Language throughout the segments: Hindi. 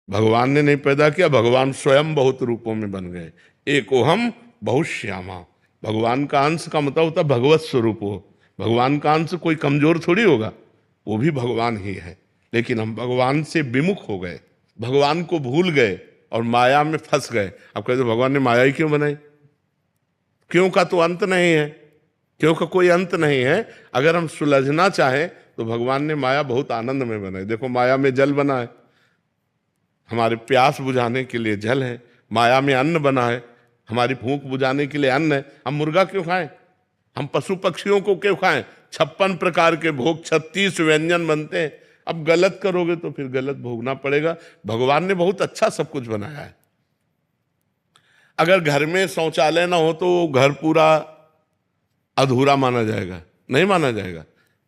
भगवान ने नहीं पैदा किया, भगवान स्वयं बहुत रूपों में बन गए। एको हम बहुत श्यामा। भगवान का अंश का मतलब होता भगवत स्वरूप हो। भगवान का अंश कोई कमजोर थोड़ी होगा, वो भी भगवान ही है। लेकिन हम भगवान से विमुख हो गए, भगवान को भूल गए और माया में फंस गए। अब कहते भगवान ने माया ही क्यों बनाई? क्यों का तो अंत नहीं है, क्यों का कोई अंत नहीं है। अगर हम सुलझना चाहें तो भगवान ने माया बहुत आनंद में बनाई। देखो माया में जल बना है, हमारे प्यास बुझाने के लिए जल है। माया में अन्न बना है, हमारी भूख बुझाने के लिए अन्न है। हम मुर्गा क्यों खाएं? हम पशु पक्षियों को क्यों खाएं? 56 प्रकार के भोग, 36 व्यंजन बनते हैं। अब गलत करोगे तो फिर गलत भोगना पड़ेगा। भगवान ने बहुत अच्छा सब कुछ बनाया है। अगर घर में शौचालय ना हो तो घर पूरा अधूरा माना जाएगा? नहीं माना जाएगा।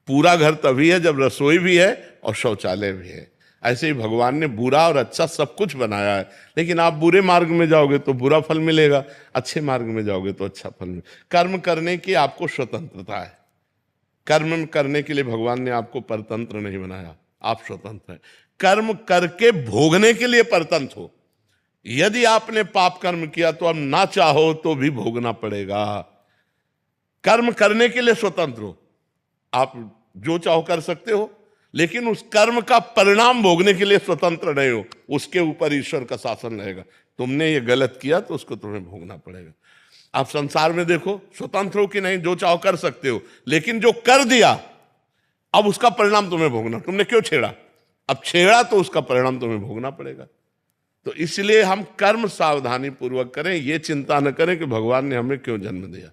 पूरा घर तभी है जब रसोई भी है और शौचालय भी है। ऐसे ही भगवान ने बुरा और अच्छा सब कुछ बनाया है। लेकिन आप बुरे मार्ग में जाओगे तो बुरा फल मिलेगा, अच्छे मार्ग में जाओगे तो अच्छा फल मिलेगा। कर्म करने की आपको स्वतंत्रता है। कर्म करने के लिए भगवान ने आपको परतंत्र नहीं बनाया, आप स्वतंत्र हैं। कर्म करके भोगने के लिए परतंत्र हो। यदि आपने पाप कर्म किया तो अब ना चाहो तो भी भोगना पड़ेगा। कर्म करने के लिए स्वतंत्र हो, आप जो चाहो कर सकते हो, लेकिन उस कर्म का परिणाम भोगने के लिए स्वतंत्र नहीं हो। उसके ऊपर ईश्वर का शासन रहेगा। तुमने ये गलत किया तो उसको तुम्हें भोगना पड़ेगा। आप संसार में देखो, स्वतंत्र हो कि नहीं, जो चाहो कर सकते हो, लेकिन जो कर दिया अब उसका परिणाम तुम्हें भोगना। तुमने क्यों छेड़ा? अब छेड़ा तो उसका परिणाम तुम्हें भोगना पड़ेगा। तो इसलिए हम कर्म सावधानी पूर्वक करें, ये चिंता न करें कि भगवान ने हमें क्यों जन्म दिया।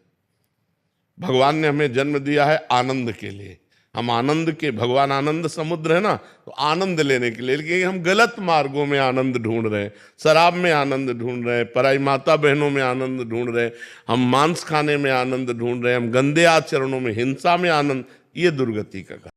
भगवान ने हमें जन्म दिया है आनंद के लिए। हम आनंद के, भगवान आनंद समुद्र है ना, तो आनंद लेने के लिए। लेकिन हम गलत मार्गों में आनंद ढूंढ रहे हैं, शराब में आनंद ढूंढ रहे हैं, पराई माता बहनों में आनंद ढूंढ रहे हैं, हम मांस खाने में आनंद ढूंढ रहे हैं, हम गंदे आचरणों में, हिंसा में आनंद। ये दुर्गति का